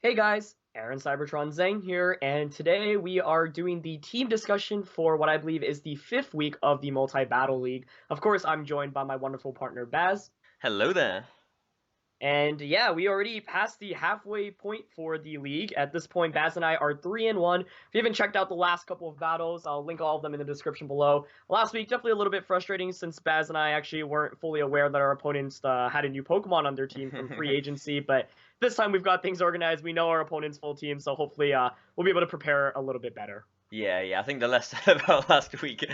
Hey guys, Aaron Cybertron Zhang here, and today we are doing the team discussion for what I believe is the fifth week of the Multi-Battle League. Of course, I'm joined by my wonderful partner Baz, Hello there. and yeah, we already passed the halfway point for the league. At this point, Baz and I are 3-1. If you haven't checked out the last couple of battles, I'll link all of them in the description below. Last week, definitely a little bit frustrating since Baz and I actually weren't fully aware that our opponents had a new Pokemon on their team from free agency, but this time we've got things organized. We know our opponent's full team, so hopefully we'll be able to prepare a little bit better. Yeah. I think the less said about last week,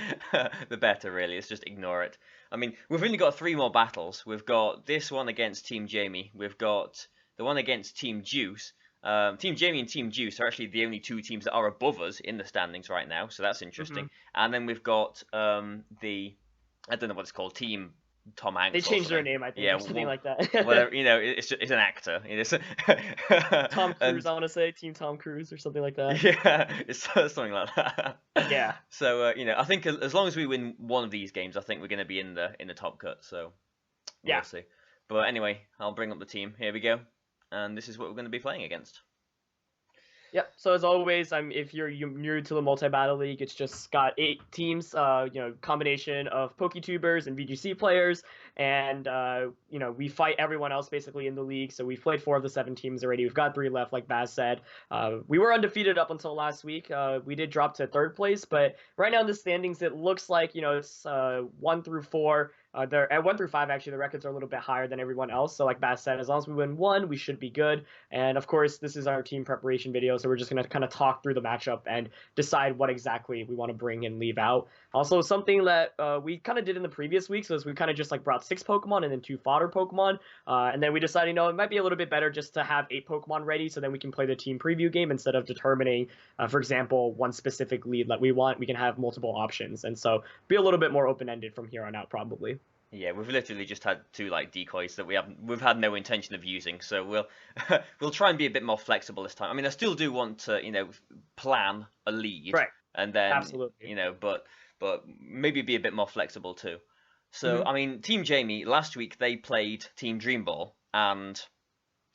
the better, really. Let's just ignore it. I mean, we've only got three more battles. We've got this one against Team Jamie. We've got the one against Team Juice. Team Jamie and Team Juice are actually the only two teams that are above us in the standings right now, so that's Hmm. interesting. And then we've got I don't know what it's called, Team Tom They Hanks or changed their something. name, I think, Yeah, or something well, like that. whatever. It's an actor. Tom Cruise, And I want to say Team Tom Cruise or something like that. yeah, it's something like that. Yeah. So I think as long as we win one of these games, I think we're going to be in the top cut. So we'll Yeah. see. But anyway, I'll bring up the team. Here we go, and this is what we're going to be playing against. Yep. So as always, if you're new to the multi-battle league, it's just got 8 teams. Combination of PokeTubers and VGC players, and we fight everyone else basically in the league. So we've played 4 of the 7 teams already. We've got 3 left, like Baz said. We were undefeated up until last week. We did drop to third place, but right now in the standings, it looks like it's 1 through 4. They're at 1 through 5. Actually, the records are a little bit higher than everyone else. So like Baz said, as long as we win one, we should be good. And of course, this is our team preparation video, so we're just going to kind of talk through the matchup and decide what exactly we want to bring and leave out. Also, something that we kind of did in the previous weeks was we kind of just like brought 6 Pokemon and then 2 fodder Pokemon. And then we decided, it might be a little bit better just to have 8 Pokemon ready so then we can play the team preview game instead of determining, for example, one specific lead that we want. We can have multiple options. And so be a little bit more open ended from here on out, probably. Yeah, we've literally just had two like decoys that we've had no intention of using. So we'll we'll try and be a bit more flexible this time. I mean, I still do want to plan a lead, Right. and then Absolutely. but maybe be a bit more flexible too. So, Hmm. I mean, Team Jamie, last week they played Team Dream Ball, and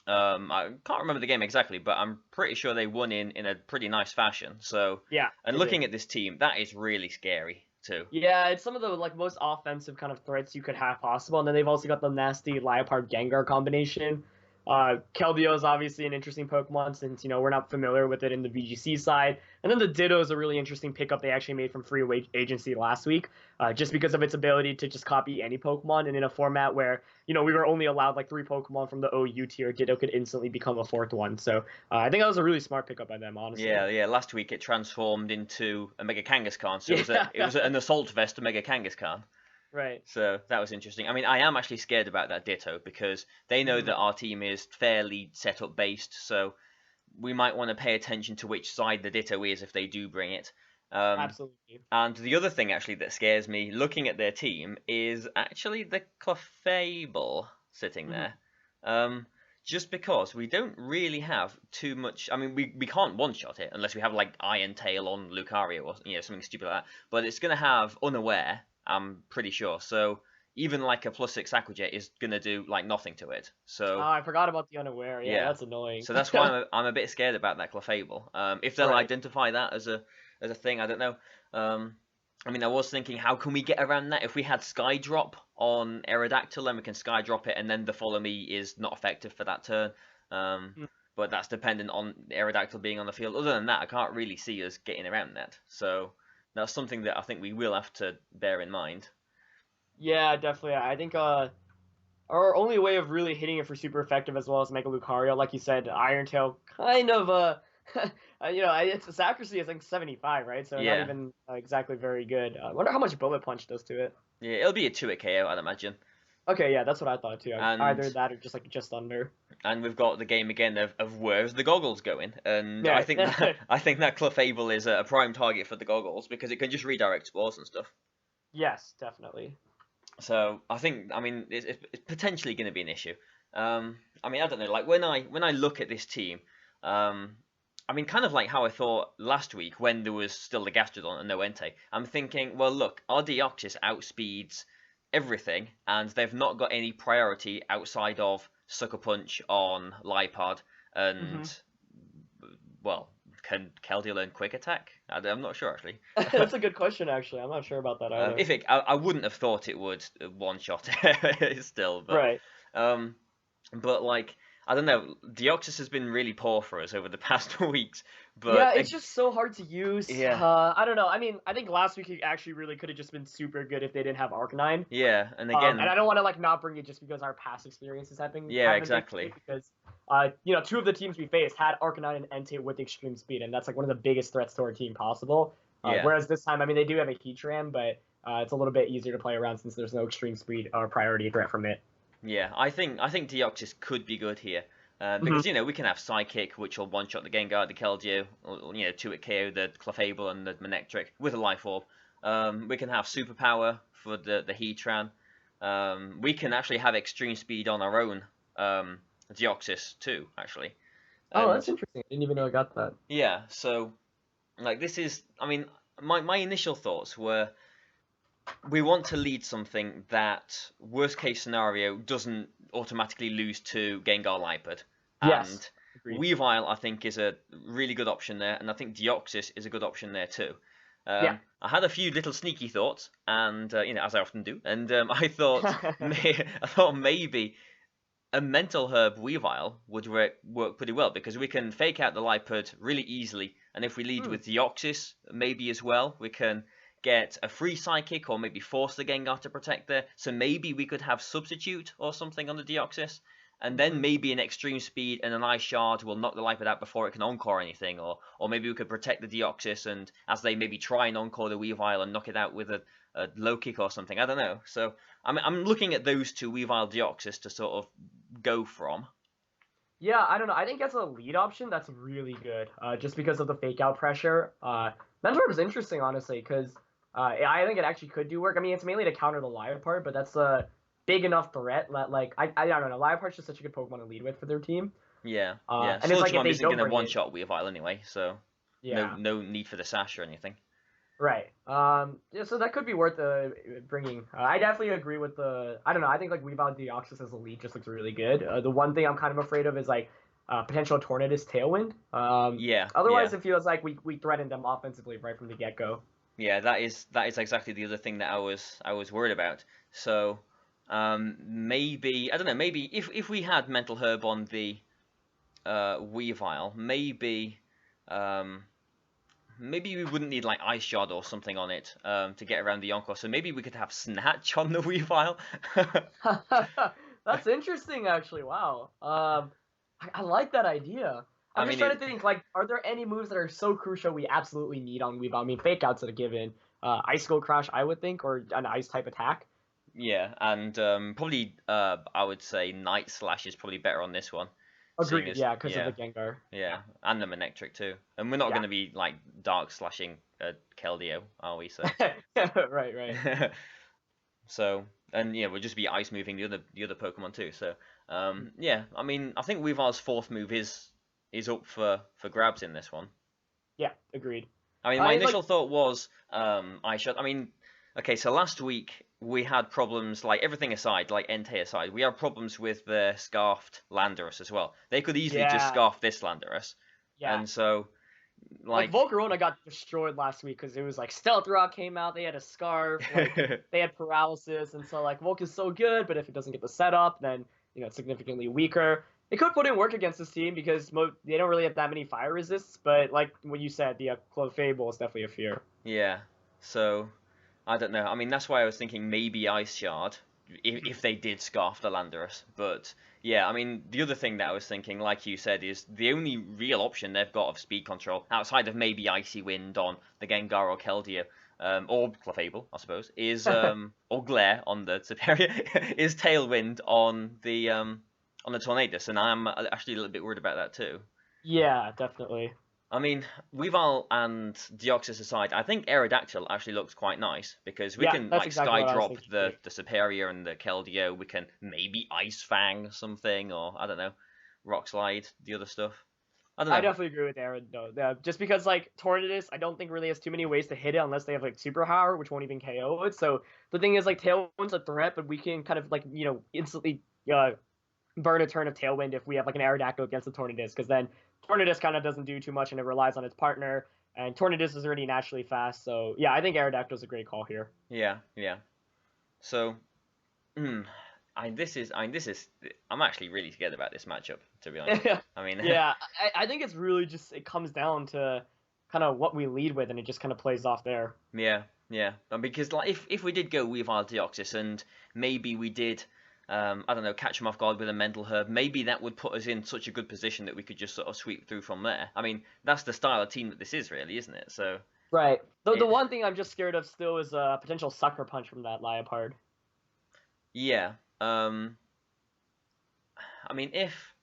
I can't remember the game exactly, but I'm pretty sure they won in a pretty nice fashion. So, Yeah, and they did. looking at this team, that is really scary too. Yeah, it's some of the like most offensive kind of threats you could have possible, and then they've also got the nasty Liepard Gengar combination. Keldeo is obviously an interesting Pokemon since we're not familiar with it in the VGC side, and then the Ditto is a really interesting pickup they actually made from free agency last week, just because of its ability to just copy any Pokemon, and in a format where we were only allowed like 3 Pokemon from the OU tier, Ditto could instantly become a fourth one. So I think that was a really smart pickup by them, honestly. Yeah. Last week it transformed into a Mega Kangaskhan, so Yeah, it was an assault vest to Mega Kangaskhan. right. So that was interesting. I mean, I am actually scared about that Ditto because they know Hmm. that our team is fairly setup based, so we might want to pay attention to which side the Ditto is if they do bring it. Um, Absolutely. and the other thing actually that scares me looking at their team is actually the Clefable sitting Hmm. there. Um, just because we don't really have too much. I mean, we can't one shot it unless we have like Iron Tail on Lucario or something stupid like that. But it's gonna have Unaware, I'm pretty sure. So even like a +6 Aquajet is gonna do like nothing to it. Oh, So I forgot about the unaware. Yeah, yeah, that's annoying. so that's why I'm a bit scared about that Clefable. If they'll Right. identify that as a thing, I don't know. Um, I mean, I was thinking, how can we get around that? If we had Sky Drop on Aerodactyl, then we can Sky Drop it, and then the Follow Me is not effective for that turn. Um, Mm. but that's dependent on Aerodactyl being on the field. Other than that, I can't really see us getting around that. So that's something that I think we will have to bear in mind. Yeah, definitely. I think our only way of really hitting it for super effective as well as Mega Lucario, like you said, Iron Tail kind of its accuracy is like 75, right? So not Yeah, even exactly very good. I wonder how much Bullet Punch does to it. yeah, it'll be a 2-hit KO, I'd imagine. Okay, yeah, that's what I thought too. Either And that or just under. and we've got the game again of where's the goggles going, and I Yeah. think that I think that Clefable is a prime target for the goggles because it can just redirect spores and stuff. Yes, definitely. So I mean it's potentially going to be an issue. I mean I don't know, like when I look at this team, um, I mean kind of like how I thought last week when there was still the Gastrodon and no Entei. I'm thinking, well look, our Deoxys outspeeds everything, and they've not got any priority outside of Sucker Punch on Lipard Hmm. and well, can Keldeo learn Quick Attack? I'm not sure actually. That's a good question, actually. I'm not sure about that either. If I wouldn't have thought it would one shot it still, Right. um, but like I don't know, Deoxys has been really poor for us over the past weeks. Yeah, But it's just so hard to use. yeah, I don't know. I mean, I think last week it actually really could have just been super good if they didn't have Arcanine. yeah, and And again, I don't want to like not bring it just because our past experiences yeah, haven't been exactly. great because two of the teams we faced had Arcanine and Entei with extreme speed, and that's like one of the biggest threats to our team possible. Yeah, Whereas this time, I mean, they do have a Heatran, but it's a little bit easier to play around since there's no extreme speed or priority threat from it. yeah. I think Deoxys could be good here. Hmm. Because we can have Psychic, which will one-shot the Gengar, the Keldeo, or 2-hit KO the Clefable and the Manectric with a Life Orb. We can have Superpower for the Heatran. We can actually have Extreme Speed on our own Deoxys too, actually. Oh, And that's interesting. I didn't even know I got that. yeah, so like this is, I mean, my initial thoughts were we want to lead something that worst case scenario doesn't automatically lose to Gengar Liepard, Yes, and agreed. Weavile I think is a really good option there, and I think Deoxys is a good option there too. Yeah. I had a few little sneaky thoughts, and as I often do, and I thought I thought maybe a Mental Herb Weavile would work pretty well because we can fake out the Liepard really easily, and if we lead Hmm. with Deoxys maybe as well, we can get a free Psychic or maybe force the Gengar to protect there. So maybe we could have Substitute or something on the Deoxys, and then Mhm. maybe an Extreme Speed and an Ice Shard will knock the Liepard out before it can Encore anything, or maybe we could protect the Deoxys and as they maybe try and Encore the Weavile and knock it out with a Low Kick or something. I don't know. So I'm looking at those two Weavile Deoxys to sort of go from. Yeah, I don't know. I think as a lead option, that's really good. Just because of the fake out pressure. Mentor is interesting, honestly, because I think it actually could do work. I mean, it's mainly to counter the Liepard, but that's a big enough threat that like I don't know. Liepard's just such a good Pokemon to lead with for their team. Yeah, yeah. And it's like if Sludge they isn't don't going to bring one it, shot Weavile anyway, so no yeah, no need for the sash or anything. right. Yeah, so that could be worth bringing. I definitely agree with the. I don't know. I think like Weavile Deoxys as a lead just looks really good. The one thing I'm kind of afraid of is like potential Tornadus Tailwind. Yeah, yeah, Otherwise, it feels like we threatened them offensively right from the get go. yeah. That is exactly the other thing that I was worried about. So maybe I don't know. Maybe if we had Mental Herb on the Weavile, um, maybe we wouldn't need like Ice Shard or something on it to get around the Encore. So maybe we could have Snatch on the Weavile. That's interesting, actually. Wow. I like that idea. I I'm just mean, trying to think, like, are there any moves that are so crucial we absolutely need on Weavile? I mean, fake outs are a given. Icicle Crash, I would think, or an ice type attack. yeah, and probably I would say Night Slash is probably better on this one, seeing Agreed, as yeah, because of yeah, the Gengar. yeah, and the Manectric too. And we're not Yeah. going to be like Dark Slashing Keldeo, are we? So Right, right. so and yeah, we'll just be ice moving the other Pokemon too. So Hmm. yeah, I mean I think Weavile's fourth move is up for grabs in this one. Yeah, agreed. I mean, my It's like, initial thought was I should. I mean, okay, so last week we had problems, like everything aside, like Entei aside, we had problems with the Scarfed Landorus as well. They could easily just yeah, scarf this Landorus, yeah. and so Like like Volcarona got destroyed last week because it was like Stealth Rock came out, they had a scarf, like they had paralysis, and so like Volk is so good, but if it doesn't get the setup, then it's significantly weaker. It could put in work against this team because they don't really have that many fire resists, but like what you said, the Clefable is definitely a fear. yeah, so I don't know. I mean, that's why I was thinking maybe Ice Shard if they did scarf the Landorus. But yeah, I mean, the other thing that I was thinking, like you said, is the only real option they've got of speed control outside of maybe Icy Wind on the Gengar or Keldeo. Or Clefable, I suppose, is or Glare on the Superior is Tailwind on the Tornadus, and I'm actually a little bit worried about that too. Yeah, definitely. I mean, Weavile and Deoxys aside, I think Aerodactyl actually looks quite nice because we Yeah, can that's like exactly Sky what I was Drop thinking too. the Superior and the Keldeo. We can maybe Ice Fang something, or I don't know, Rock Slide, the other stuff. I don't I know. definitely agree with Aaron though. Yeah, just because like Tornadus, I don't think really has too many ways to hit it unless they have like Superpower, which won't even KO it. So the thing is like Tailwind's a threat, but we can kind of like instantly uh burn a turn of Tailwind if we have like an Aerodactyl against the Tornadus, because then Tornadus kind of doesn't do too much and it relies on its partner, and Tornadus is already naturally fast. So yeah, I think Aerodactyl is a great call here. Yeah, yeah. So, hmm, I'm actually really scared about this matchup, to be honest. I mean, Yeah, I think it's really just it comes down to kind of what we lead with, and it just kind of plays off there. yeah, yeah. Because like if we did go Weavile Deoxys and maybe we did, I don't know, catch him off guard with a Mental Herb, maybe that would put us in such a good position that we could just sort of sweep through from there. I mean, that's the style of team that this is, really, isn't it? So Right. The it, one thing I'm just scared of still is a potential sucker punch from that Liepard. yeah. I mean, if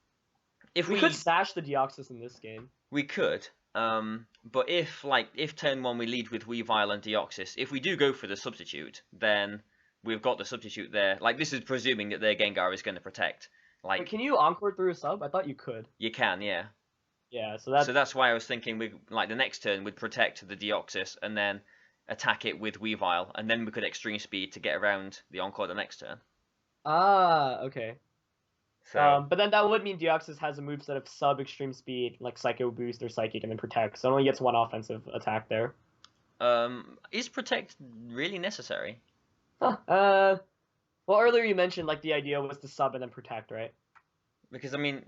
We could sash the Deoxys in this game. we could, but if turn one we lead with Weavile and Deoxys, if we do go for the substitute, then we've got the substitute there. Like this is presuming that their Gengar is going to protect. Wait, Like can you Encore through a sub? I thought you could. you can, yeah. Yeah, so So that's why I was thinking we like the next turn would protect the Deoxys and then attack it with Weavile, and then we could extreme speed to get around the Encore the next turn. Okay. So But then that would mean Deoxys has a moveset of sub extreme speed, like Psycho Boost or Psychic, and then Protect. So it only gets one offensive attack there. is protect really necessary? Huh. Well, earlier you mentioned like the idea was to sub and then Protect, right? Because I mean,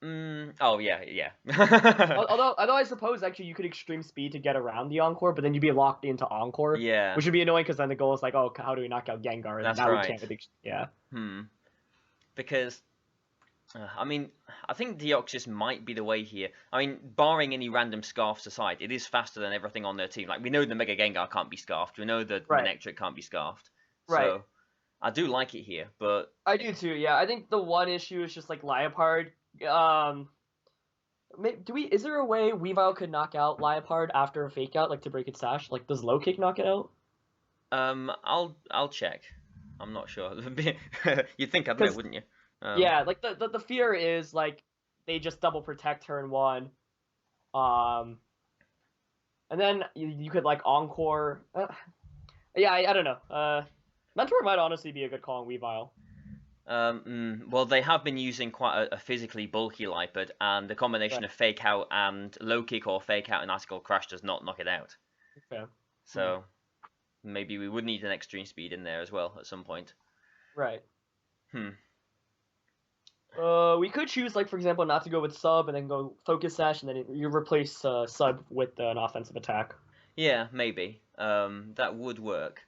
oh yeah, yeah. Although I suppose actually you could extreme speed to get around the Encore, but then you'd be locked into Encore, Yeah, which would be annoying because then the goal is like, oh, how do we knock out Gengar? And that's now we right. can't with yeah. Because I mean, I think Deoxys might be the way here. I mean, barring any random scarfs aside, it is faster than everything on their team. Like we know the Mega Gengar can't be scarfed. We know the Right. Manectric can't be scarfed. Right. So I do like it here, but I do too. Yeah, I think the one issue is just like Liepard. Is there a way Weavile could knock out Liepard after a fake out, like to break its sash? Like, does low kick knock it out? I'll check. I'm not sure. You'd think I'd know, wouldn't you? Yeah, like the fear is like they just double protect turn one, and then you could like Encore. Yeah, I don't know. Mentor might honestly be a good call on Weavile. Well, they have been using quite a physically bulky Lipard, and the combination Right. of Fake Out and Low Kick or Fake Out and Icicle Crash does not knock it out. Okay. So maybe we would need an Extreme Speed in there as well at some point. Right. Hmm. We could choose, like, for example, not to go with sub and then go focus sash, and then you replace sub with an offensive attack. Yeah, maybe. That would work.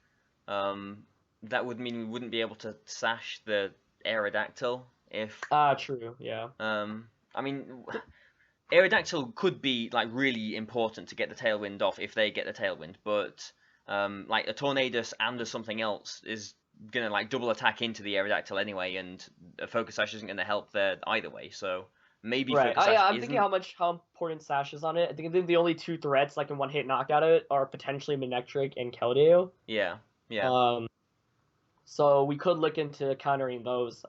That would mean we wouldn't be able to sash the Aerodactyl if. True. Yeah. I mean, Aerodactyl could be like really important to get the Tailwind off if they get the Tailwind, but like a Tornadus and a something else is gonna like double attack into the Aerodactyl anyway, and a Focus Sash isn't gonna help there either way. So maybe Right. Focus Sash Yeah, I'm isn't. thinking how important sash is on it. I think the only two threats like in one hit knockout it are potentially Manectric and Keldeo. Yeah, yeah, So we could look into countering those.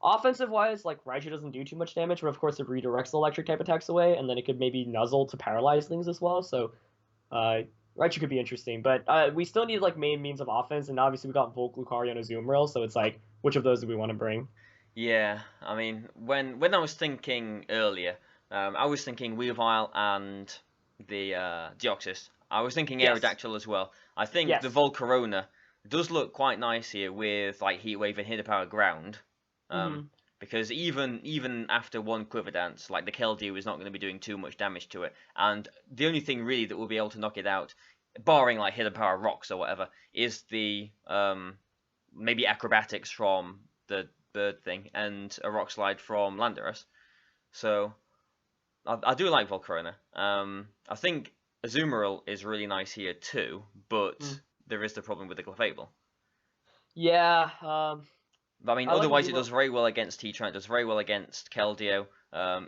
Offensive wise, like Raichu doesn't do too much damage, but of course it redirects the electric type attacks away, and then it could maybe nuzzle to paralyze things as well. So Raichu could be interesting, but we still need like main means of offense, and obviously we got Volk, Lucario, and Azumarill, so it's like which of those do we want to bring? yeah. I mean, when I was thinking earlier, I was thinking Weavile and the Deoxys. I was thinking Yes. Aerodactyl as well. I think Yes. the Volcarona does look quite nice here with like Heat Wave and Hidden Power Ground. Because even after one Quiver Dance, like the Keldeo is not going to be doing too much damage to it, and the only thing really that will be able to knock it out, barring like Hidden Power Rocks or whatever, is the maybe Acrobatics from the Bird thing and a Rock Slide from Landorus. So I do like Volcarona. I think Azumarill is really nice here too, but there is the problem with the Clefable. Yeah. I mean, I like otherwise it Azumarill. does very well against T-Tran, it does very well against Keldeo.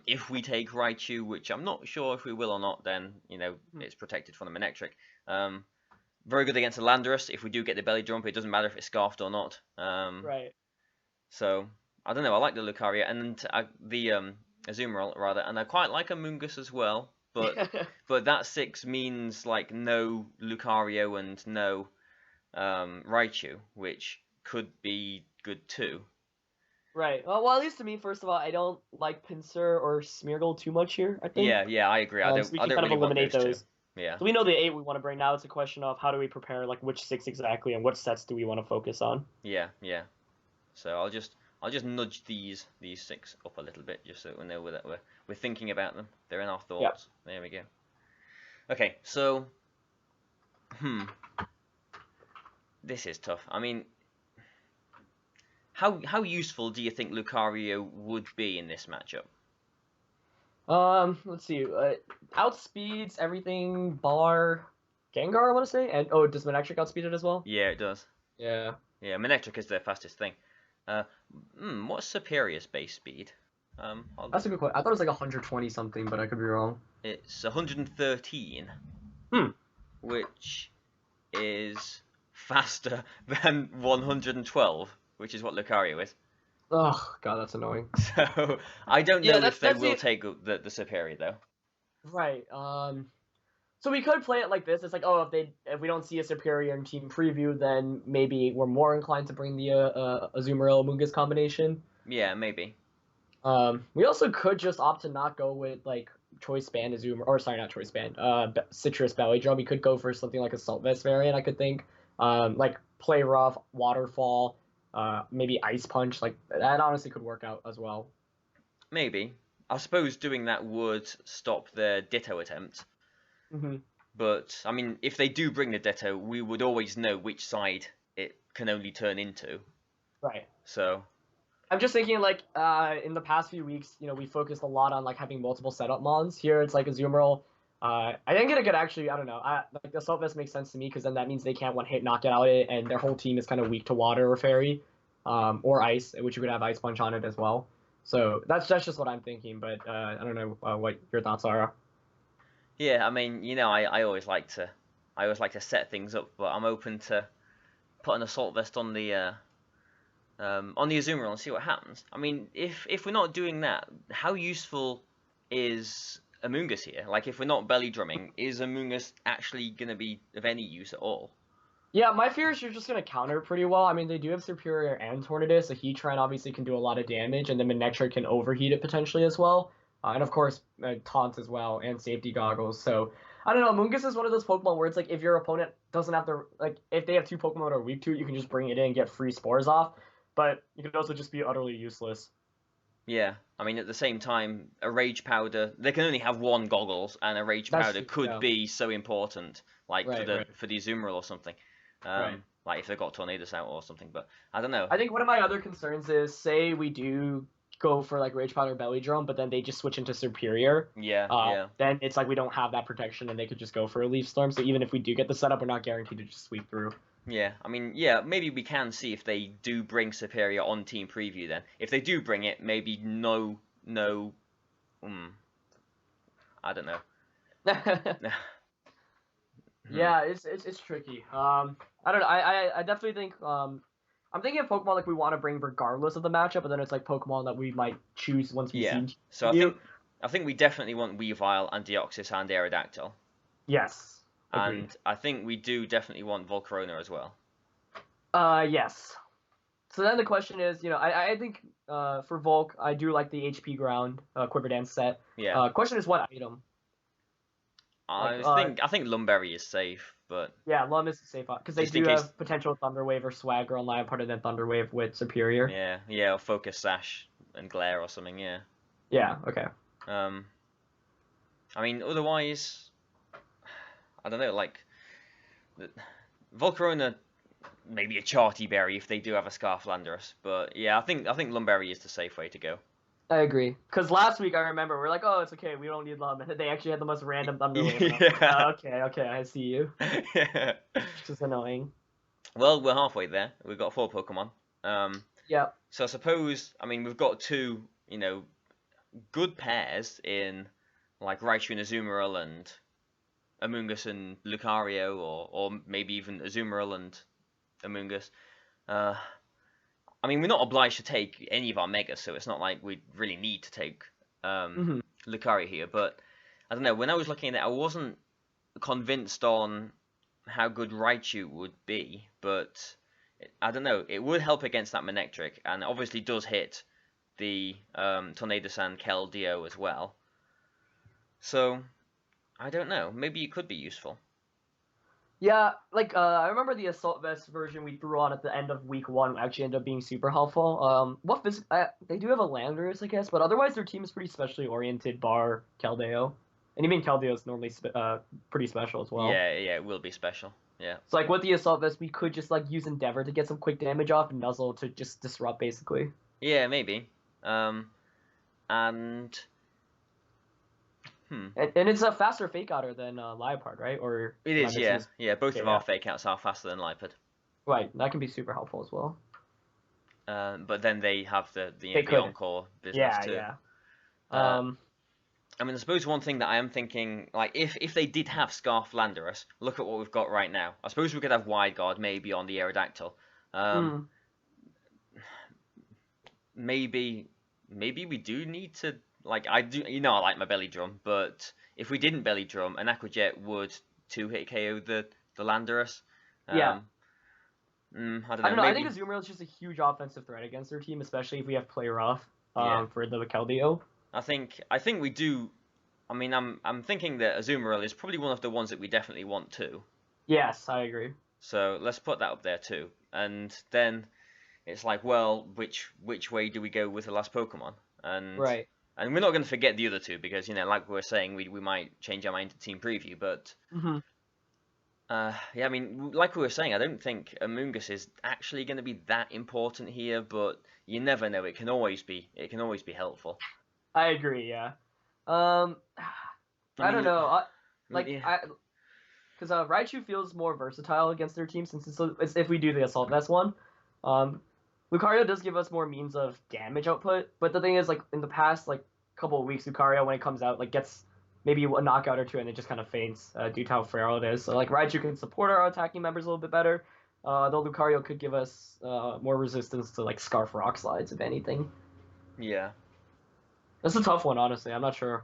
If we take Raichu, which I'm not sure if we will or not, then, it's protected from the Manectric. Very good against the Landorus. If we do get the Belly Jump, it doesn't matter if it's Scarfed or not. Right. So, I don't know, I like the Lucario, and the Azumarill, rather, and I quite like a Mungus as well, but that 6 means, like, no Lucario and no Raichu, which could be good too. Right. Well, at least to me, first of all, I don't like Pinsir or Smeargle too much here, I think. Yeah, I agree. I So don't we I can don't kind of really want eliminate those two. those. Yeah. So we know the 8 we want to bring. Now it's a question of how do we prepare, like which 6 exactly, and what sets do we want to focus on. Yeah. So I'll just nudge these six up a little bit just so we know that we're thinking about them. They're in our Yep. thoughts. There we go. Okay, so hmm, this is tough. I mean, how useful do you think Lucario would be in this matchup? Let's see. Outspeeds everything bar Gengar, I want to say. And oh, does Manectric outspeed it as well? Yeah, it does. Yeah. Yeah, Manectric is their fastest thing. Uh, what's Superior's base speed? I'll, That's a good question. I thought it was like 120 something, but I could be wrong. it's 113, Hmm. which is faster than 112, which is what Lucario is. Oh, God, that's annoying. So I don't Yeah, know that's if they that's will the take the Superior though. right. So we could play it like this. It's like, oh, if we don't see a superior in team preview, then maybe we're more inclined to bring the Azumarill Amoonguss combination. Yeah, maybe. We also could just opt to not go with like choice band Azumarill, or sorry, not choice band. Citrus Belly Drum. We could go for something like a Salt Vest variant. I could think. Like play rough, waterfall, maybe ice punch. Like that honestly could work out as well. Maybe. I suppose doing that would stop their Ditto attempt. Hmm. But I mean, if they do bring the Ditto, we would always know which side it can only turn into. Right. So I'm just thinking like in the past few weeks, we focused a lot on like having multiple setup mons. Here it's like a Azumarill. I think it could actually, I don't know. Like the Assault Vest makes sense to me because then that means they can't one hit knock it out it, and their whole team is kind of weak to water or fairy, or ice, which you could have ice punch on it as well. So that's just what I'm thinking. But I don't know what your thoughts are. yeah, I mean, I always like to set things up, but I'm open to put an assault vest on the Azumarill and see what happens. I mean, if we're not doing that, how useful is Amoonguss here? Like, if we're not belly drumming, is Amoonguss actually gonna be of any use at all? Yeah, my fear is you're just gonna counter it pretty well. I mean, they do have Superior and Tornadus. A Heatran obviously can do a lot of damage, and then Manectric can overheat it potentially as well. And of course, Taunt as well, and Safety Goggles. So, I don't know, Mungus is one of those Pokemon where it's like, if your opponent doesn't have the, like, if they have two Pokemon that are weak to it, you can just bring it in and get free spores off. But you could also just be utterly useless. Yeah, I mean, at the same time, a Rage Powder, they can only have one Goggles, and a Rage That's Powder true, could yeah. be so important, like for Right, the right, for the Azumarill or something. right. Like if they got Tornadus out or something, but I don't know. I think one of my other concerns is, say we do go for like Rage Powder Belly Drum, but then they just switch into Superior. Yeah. Then it's like we don't have that protection, and they could just go for a Leaf Storm. So even if we do get the setup, we're not guaranteed to just sweep through. Yeah, I mean, yeah, maybe we can see if they do bring Superior on Team Preview then. If they do bring it, maybe no, hmm, I don't know. Hmm. Yeah, it's tricky. I don't know. I definitely think I'm thinking of Pokemon like we want to bring regardless of the matchup, but then it's like Pokemon that we might choose once we Yeah, see so I you. think I think we definitely want Weavile and Deoxys and Aerodactyl, Yes, agreed. and I think we do definitely want Volcarona as well. Yes. So then the question is, I think for Volk, I do like the HP ground Quiver Dance set. Yeah, Question is what item? Like I think Lumberry is safe, but yeah, Lum is safe because they just in do case, have potential Thunder Wave or Swagger online part of that Thunder Wave with Superior. yeah, or Focus Sash and Glare or something, yeah. Yeah. Okay. Um, I mean, otherwise, I don't know, like Volcarona, maybe a Charty Berry if they do have a Scarf Landorus, but yeah, I think Lumberry is the safe way to go. I agree. Because last week I remember we're like, oh, it's okay, we don't need Lum, and they actually had the most random Thunder Wave, and I was like, Yeah. oh, okay, I see you. Yeah. Which is annoying. Well, we're halfway there. We've got four Pokemon. Um, Yeah. so I suppose, I mean, we've got two, good pairs in like Raichu and Azumarill and Amoonguss and Lucario, or maybe even Azumarill and Amoonguss. Uh, I mean, we're not obliged to take any of our Megas, so it's not like we really need to take um, Hmm. Lucario here. But I don't know. When I was looking at it, I wasn't convinced on how good Raichu would be, but I don't know. It would help against that Manectric, and it obviously does hit the Tornado-san Keldeo as well. So I don't know. Maybe it could be useful. Yeah, like I remember the assault vest version we threw on at the end of week 1 actually ended up being super helpful. They do have a Landorus, I guess, but otherwise their team is pretty specially oriented, bar Keldeo, and even Keldeo is normally pretty special as well. Yeah, yeah, it will be special. Yeah. So like with the assault vest, we could just like use Endeavor to get some quick damage off, and Nuzzle to just disrupt basically. Yeah, maybe. And And it's a faster fake outer than Liepard, right? Or it am I is, mixing yeah, this? yeah. Both Okay, of yeah. our fake outs are faster than Lipard. Right, that can be super helpful as well. But then they have They the could. encore business Yeah, too. yeah. Uh, Um, I mean, I suppose one thing that I am thinking, like, if they did have Scarf Landorus, look at what we've got right now. I suppose we could have Wide Guard maybe on the Aerodactyl. mm, Maybe we do need to, like, I do, I like my belly drum, but if we didn't belly drum, an Aquajet would two hit KO the Landorus. yeah. I don't I know. don't know. I think Maybe Azumarill is just a huge offensive threat against their team, especially if we have play rough yeah. for the Keldeo. I think we do. I mean, I'm thinking that Azumarill is probably one of the ones that we definitely want to. Yes, I agree. So let's put that up there too. And then it's like, well, which way do we go with the last Pokemon? Right. And we're not going to forget the other two because like we were saying, we might change our mind to team preview. But Hmm. yeah, I mean, like we were saying, I don't think Amoonguss is actually going to be that important here. But you never know; it can always be helpful. I agree. Yeah. Um, I I don't mean, know. yeah, Because Raichu feels more versatile against their team since it's if we do the Assault Vest one. Um, Lucario does give us more means of damage output, but the thing is, like in the past like couple of weeks, Lucario when it comes out like gets maybe a knockout or two and it just kind of faints due to how frail it is. So like Raichu can support our attacking members a little bit better, though Lucario could give us more resistance to like Scarf Rock Slides if anything. yeah. That's a tough one, honestly. I'm not sure.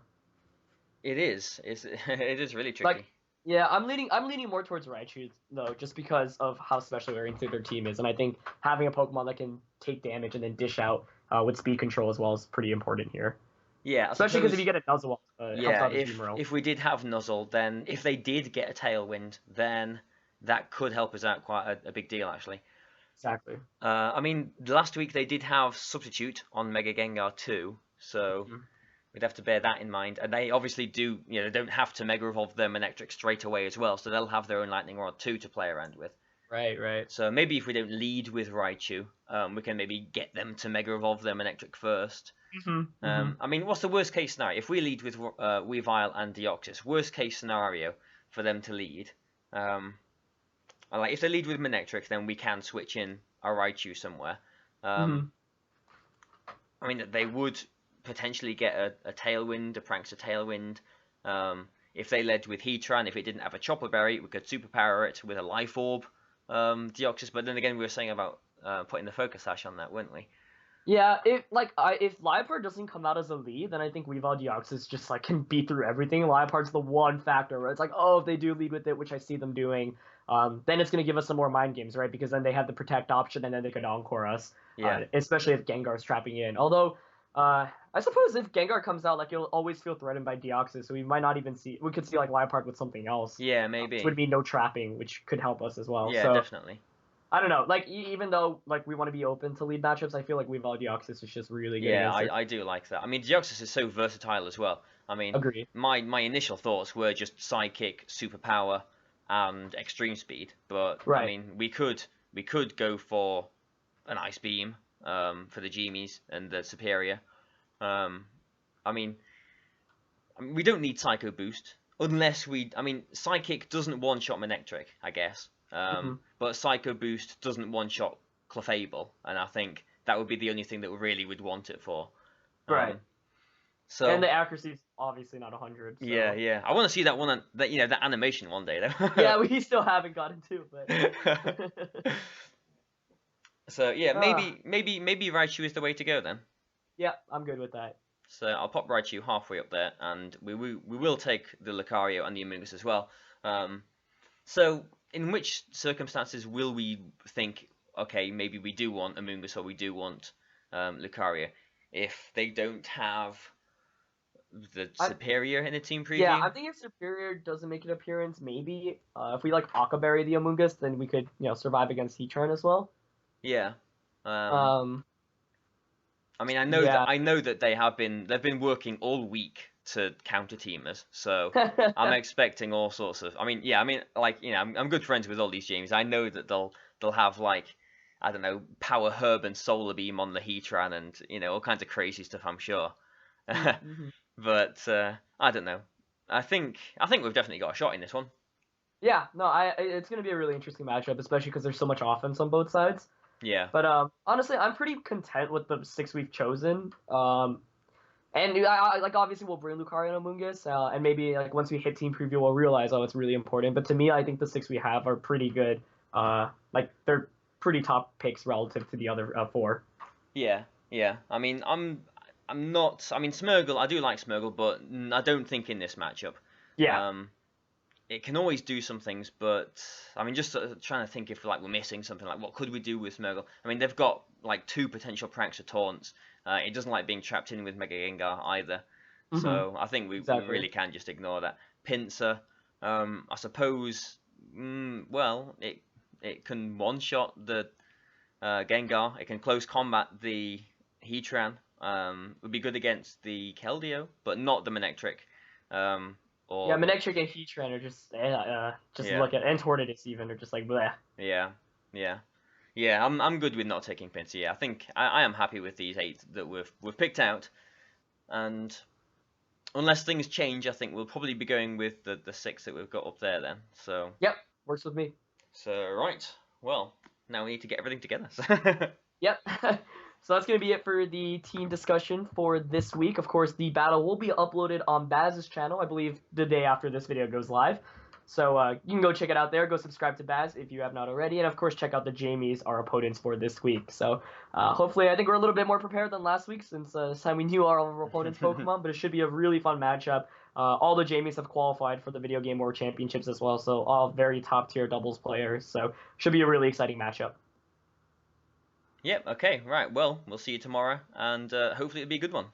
It is. It is really Like, tricky. yeah, I'm leaning more towards Raichu though, just because of how specially oriented their team is, and I think having a Pokemon that can take damage and then dish out with speed control as well is pretty important here. Yeah, I Especially because if suppose. you get a Nuzzle, it helps Yeah, out Azumarill. if we did have Nuzzle, then if they did get a Tailwind, then that could help us out quite a big deal actually. Exactly. I mean, last week they did have Substitute on Mega Gengar 2, so Mhm. we'd have to bear that in mind. And they obviously do, they don't have to Mega Evolve their Manectric straight away as well, so they'll have their own Lightning Rod too to play around with. Right, right. So maybe if we don't lead with Raichu, we can maybe get them to Mega Evolve their Manectric first. Hmm. I mean, what's the worst case scenario? If we lead with Weavile and Deoxys, worst case scenario for them to lead. Like if they lead with Manectric, then we can switch in our Raichu somewhere. Hmm. I mean, they would potentially get a Tailwind, a Prankster Tailwind. If they led with Heatran, if it didn't have a Chopper Berry, we could superpower it with a Life Orb Deoxys. But then again, we were saying about putting the Focus Sash on that, weren't we? Yeah, if Liepard doesn't come out as a lead, then I think Weavile Deoxys just like can beat through everything. Liepard's the one factor where it's like, oh, if they do lead with it, which I see them doing, then it's gonna give us some more mind games, right? Because then they have the protect option, and then they could encore us. Yeah. Especially if Gengar's trapping in. Although, I suppose if Gengar comes out, like he'll always feel threatened by Deoxys, so we might not even see. We could see like Liepard with something else. Yeah, Which maybe. would mean no trapping, which could help us as well. Yeah, So definitely. I don't know. Like even though like we want to be open to lead matchups, I feel like Weavile Deoxys is just really good Yeah, against it. I do like that. I mean, Deoxys is so versatile as well. I mean, Agree. my initial thoughts were just Psychic, Superpower, and Extreme Speed, but I Right. mean, we could go for an Ice Beam for the Gmies and the Superior. Um, I mean, we don't need Psycho Boost unless we. I mean, Psychic doesn't one-shot Manectric, I guess. Hmm. But Psycho Boost doesn't one-shot Clefable, and I think that would be the only thing that we really would want it for. Right. So And the accuracy is obviously not 100. So. yeah, yeah. I want to see that one, that animation one day though. Yeah, we still haven't gotten to, but. So yeah, Ah, maybe Raichu is the way to go then. yeah, I'm good with that. So I'll pop Raichu halfway up there, and we will take the Lucario and the Amoonguss as well. So in which circumstances will we think okay, maybe we do want Amoonguss or we do want Lucario. If they don't have the I Superior in the team Yeah, preview, I think if Superior doesn't make an appearance, maybe if we like Akaberry the Amoonguss, then we could survive against Heatran as well. yeah. Um, Um, I mean, yeah. I know that they've been working all week to counter teamers, so I'm expecting all sorts of. I mean, yeah, I mean, like I'm good friends with all these James. I know that they'll have like I don't know, Power Herb and Solar Beam on the Heatran and all kinds of crazy stuff. I'm sure, Mm-hmm. but I don't know. I think we've definitely got a shot in this one. Yeah, no, it's gonna be a really interesting matchup, especially because there's so much offense on both sides. Yeah, But honestly, I'm pretty content with the six we've chosen. And like obviously we'll bring Lucario and Amoonguss, and maybe like once we hit team preview, we'll realize it's really important. But to me, I think the six we have are pretty good. Like they're pretty top picks relative to the other four. yeah, yeah. I mean, I'm not. I mean, Smeargle. I do like Smeargle, but I don't think in this matchup. Yeah. Um, it can always do some things, but I mean, just sort of trying to think if like we're missing something. Like, what could we do with Smeargle? I mean, they've got like two potential pranks or taunts. It doesn't like being trapped in with Mega Gengar either. Mm-hmm. So I think we Exactly. really can just ignore that. Pinsir, I suppose. Well, it can one shot the Gengar. It can close combat the Heatran. Would be good against the Keldeo, but not the Manectric. Um, Yeah, or Manectric and Heatran are just yeah, look at and Tornadus even are just like bleh. yeah, yeah, yeah. I'm good with not taking Pinsir. Yeah, I think I am happy with these 8 that we've picked out, and unless things change, I think we'll probably be going with the 6 that we've got up there then. Yep, works with me. So right, well, now we need to get everything together. Yep. So that's going to be it for the team discussion for this week. Of course, the battle will be uploaded on Baz's channel, I believe, the day after this video goes live. So you can go check it out there. Go subscribe to Baz if you have not already. And of course, check out the Jamies, our opponents for this week. So hopefully, I think we're a little bit more prepared than last week since this time we knew our opponent's Pokemon. But it should be a really fun matchup. All the Jamies have qualified for the Video Game World Championships as well. So all very top tier doubles players. So should be a really exciting matchup. Yep. Okay. Right. Well, we'll see you tomorrow, and hopefully it'll be a good one.